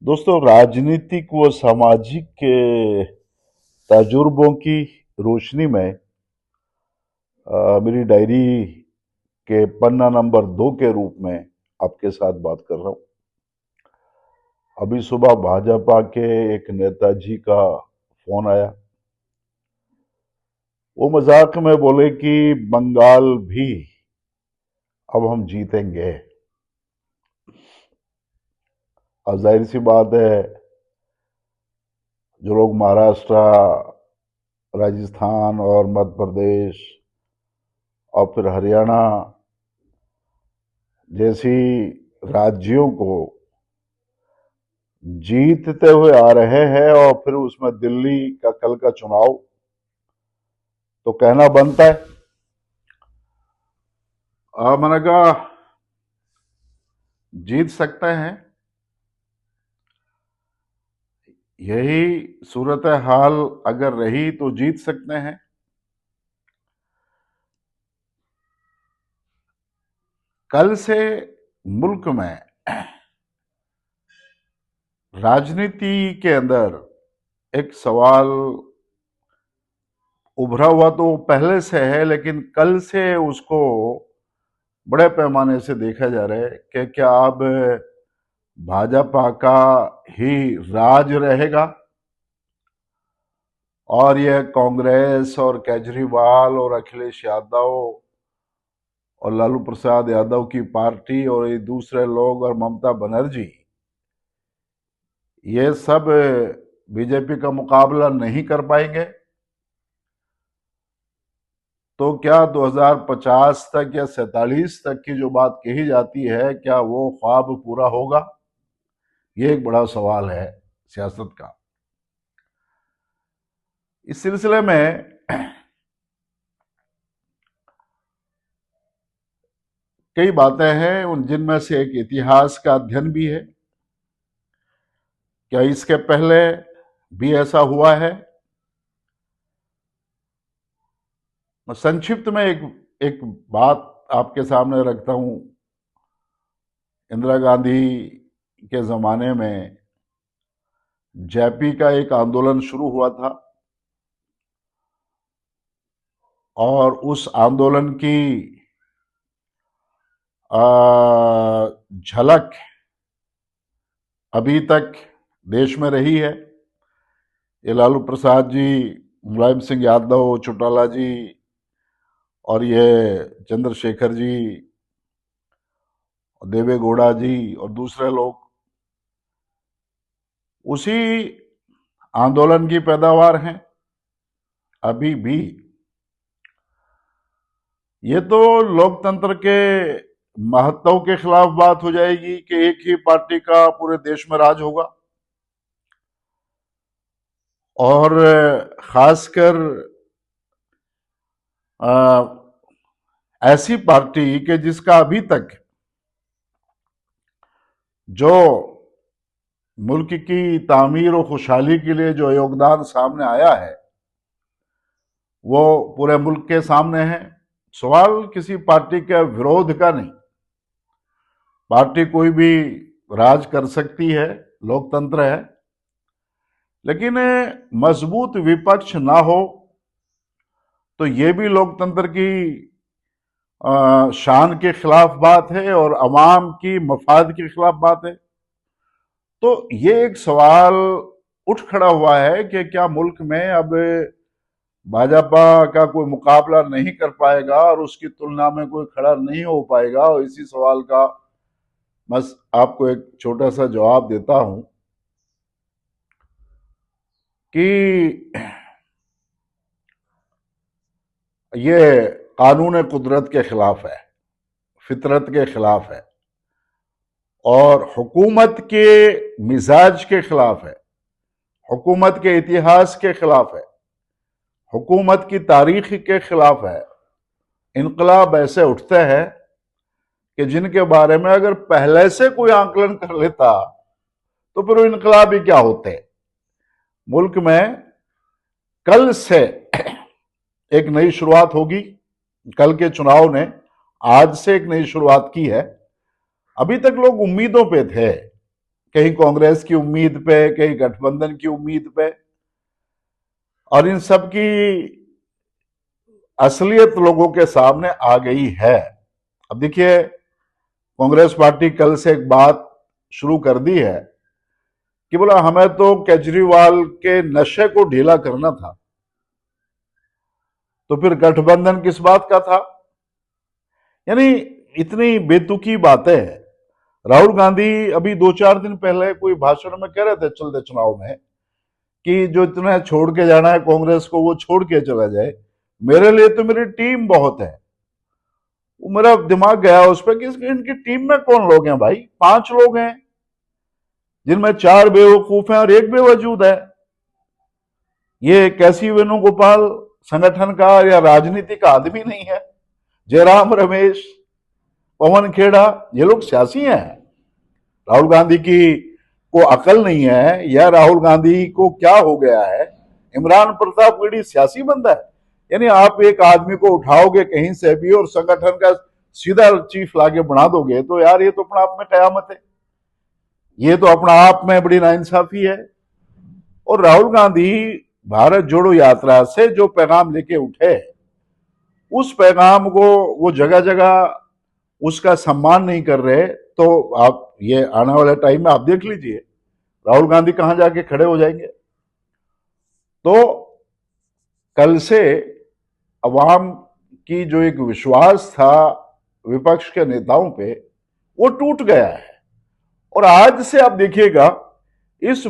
दोस्तों, राजनीतिक व सामाजिक के तजुर्बों की रोशनी में मेरी डायरी के पन्ना नंबर 2 के रूप में आपके साथ बात कर रहा हूं। अभी सुबह भाजपा के एक नेताजी का फोन आया। वो मजाक में बोले कि बंगाल भी अब हम जीतेंगे। और जाहिर सी बात है, जो लोग महाराष्ट्र, राजस्थान और मध्य प्रदेश और फिर हरियाणा जैसी राज्यों को जीतते हुए आ रहे हैं और फिर उसमें दिल्ली का कल का चुनाव तो कहना बनता है। मैंने कहा जीत सकते हैं। यही सूरत हाल अगर रही तो जीत सकते हैं। कल से मुल्क में राजनीति के अंदर एक सवाल उभरा हुआ तो पहले से है, लेकिन कल से उसको बड़े पैमाने से देखा जा रहा है कि क्या अब भाजपा का ही राज रहेगा और यह कांग्रेस और केजरीवाल और अखिलेश यादव और लालू प्रसाद यादव की पार्टी और ये दूसरे लोग और ममता बनर्जी, ये सब बीजेपी का मुकाबला नहीं कर पाएंगे। तो क्या 2050 तक या 47 तक की जो बात कही जाती है, क्या वो ख्वाब पूरा होगा? ये एक बड़ा सवाल है सियासत का। इस सिलसिले में कई बातें हैं, उन जिनमें से एक इतिहास का अध्ययन भी है। क्या इसके पहले भी ऐसा हुआ है? मैं संक्षिप्त में एक बात आपके सामने रखता हूं। इंदिरा गांधी के जमाने में जैपी का एक आंदोलन शुरू हुआ था और उस आंदोलन की झलक अभी तक देश में रही है। ये लालू प्रसाद जी, मुलायम सिंह यादव, चौटाला जी और ये चंद्रशेखर जी, देवे गौड़ा जी और दूसरे लोग उसी आंदोलन की पैदावार हैं अभी भी। ये तो लोकतंत्र के महत्व के खिलाफ बात हो जाएगी कि एक ही पार्टी का पूरे देश में राज होगा, और खासकर ऐसी पार्टी के जिसका अभी तक जो मुल्क की तामीर और खुशहाली के लिए जो योगदान सामने आया है वो पूरे मुल्क के सामने है। सवाल किसी पार्टी के विरोध का नहीं। पार्टी कोई भी राज कर सकती है, लोकतंत्र है, लेकिन मजबूत विपक्ष ना हो तो ये भी लोकतंत्र की शान के खिलाफ बात है और अवाम की मफाद के खिलाफ बात है। तो ये एक सवाल उठ खड़ा हुआ है कि क्या मुल्क में अब भाजपा का कोई मुकाबला नहीं कर पाएगा और उसकी तुलना में कोई खड़ा नहीं हो पाएगा। और इसी सवाल का बस आपको एक छोटा सा जवाब देता हूं कि ये कानून कुदरत के खिलाफ है, फितरत के खिलाफ है और हुकूमत के मिजाज के खिलाफ है, हुकूमत के इतिहास के खिलाफ है, हुकूमत की तारीख के खिलाफ है। इनकलाब ऐसे उठते हैं कि जिनके बारे में अगर पहले से कोई आकलन कर लेता तो फिर वो इनकलाब ही क्या होते। मुल्क में कल से एक नई शुरुआत होगी। कल के चुनाव ने आज से एक नई शुरुआत की है। अभी तक लोग उम्मीदों पे थे कहीं कांग्रेस की उम्मीद पे, कहीं गठबंधन की उम्मीद पे। और इन सब की असलियत लोगों के सामने आ गई है। अब देखिए, कांग्रेस पार्टी कल से एक बात शुरू कर दी है कि बोला हमें तो केजरीवाल के नशे को ढीला करना था। तो फिर गठबंधन किस बात का था? यानी इतनी बेतुकी बातें हैं। राहुल गांधी अभी 2-4 दिन पहले कोई भाषण में कह रहे थे चलते चुनाव में कि जो इतना छोड़ के जाना है कांग्रेस को वो छोड़ के चला जाए, मेरे लिए तो मेरी टीम बहुत है। वो मेरा दिमाग गया उस पर कि इनकी टीम में कौन लोग हैं भाई? 5 लोग हैं जिनमें 4 बेवकूफ हैं और 1 बेवजूद है। ये कैसी वेणुगोपाल संगठन का या राजनीति का आदमी नहीं है। जयराम रमेश, पवन खेड़ा, ये लोग सियासी हैं। राहुल गांधी की को अकल नहीं है या राहुल गांधी को क्या हो गया है? इमरान प्रतापगढ़ी सियासी बंदा है। यानी आप एक आदमी को उठाओगे कहीं से भी और संगठन का सीधा चीफ लाके बना दोगे, तो यार ये तो अपने आप में कयामत है। ये तो अपना आप में बड़ी नाइंसाफी है। और राहुल गांधी भारत जोड़ो यात्रा से जो पैगाम लेके उठे, उस पैगाम को वो जगह जगह उसका सम्मान नहीं कर रहे। तो आप ये आने वाले टाइम में आप देख लीजिए राहुल गांधी कहां जाके खड़े हो जाएंगे। तो कल से अवाम की जो एक विश्वास था विपक्ष के नेताओं पे, वो टूट गया है। और आज से आप देखिएगा इस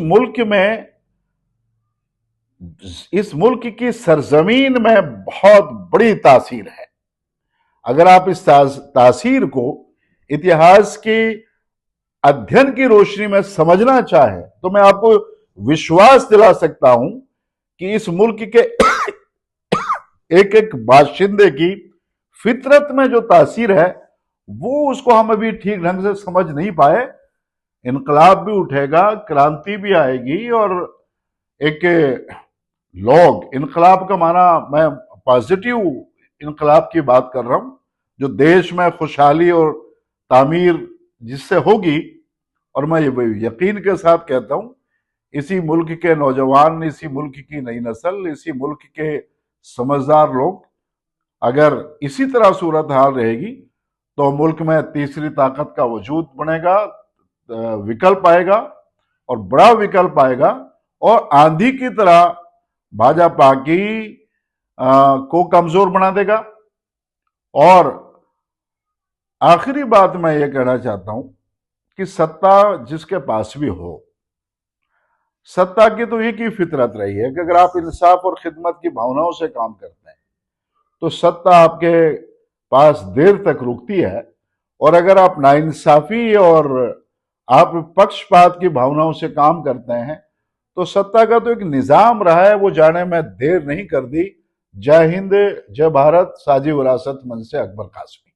मुल्क की सरजमीन में बहुत बड़ी तासीर है। अगर आप इस तासीर को इतिहास के अध्ययन की रोशनी में समझना चाहें तो मैं आपको विश्वास दिला सकता हूं कि इस मुल्क के एक एक बाशिंदे की फितरत में जो तासीर है वो उसको हम अभी ठीक ढंग से समझ नहीं पाए। इनकलाब भी उठेगा, क्रांति भी आएगी। और एक लोग इनकलाब का माना, मैं पॉजिटिव इनकलाब की बात कर रहा हूं, जो देश में खुशहाली और तामीर जिससे होगी। और मैं ये यकीन के साथ कहता हूं इसी मुल्क के नौजवान, इसी मुल्क की नई नस्ल, इसी मुल्क के समझदार लोग अगर इसी तरह सूरत हाल रहेगी तो मुल्क में तीसरी ताकत का वजूद बनेगा, विकल्प आएगा और बड़ा विकल्प आएगा और आंधी की तरह भाजपा की को कमजोर बना देगा। और आखिरी बात मैं ये कहना चाहता हूं कि सत्ता जिसके पास भी हो, सत्ता की तो एक ही फितरत रही है कि अगर आप इंसाफ और खिदमत की भावनाओं से काम करते हैं तो सत्ता आपके पास देर तक रुकती है। और अगर आप नाइंसाफी और आप पक्षपात की भावनाओं से काम करते हैं तो सत्ता का तो एक निजाम रहा है, वो जाने में देर नहीं कर दी। जय हिंद, जय भारत, साझी विरासत मंच से अकबर कासमी।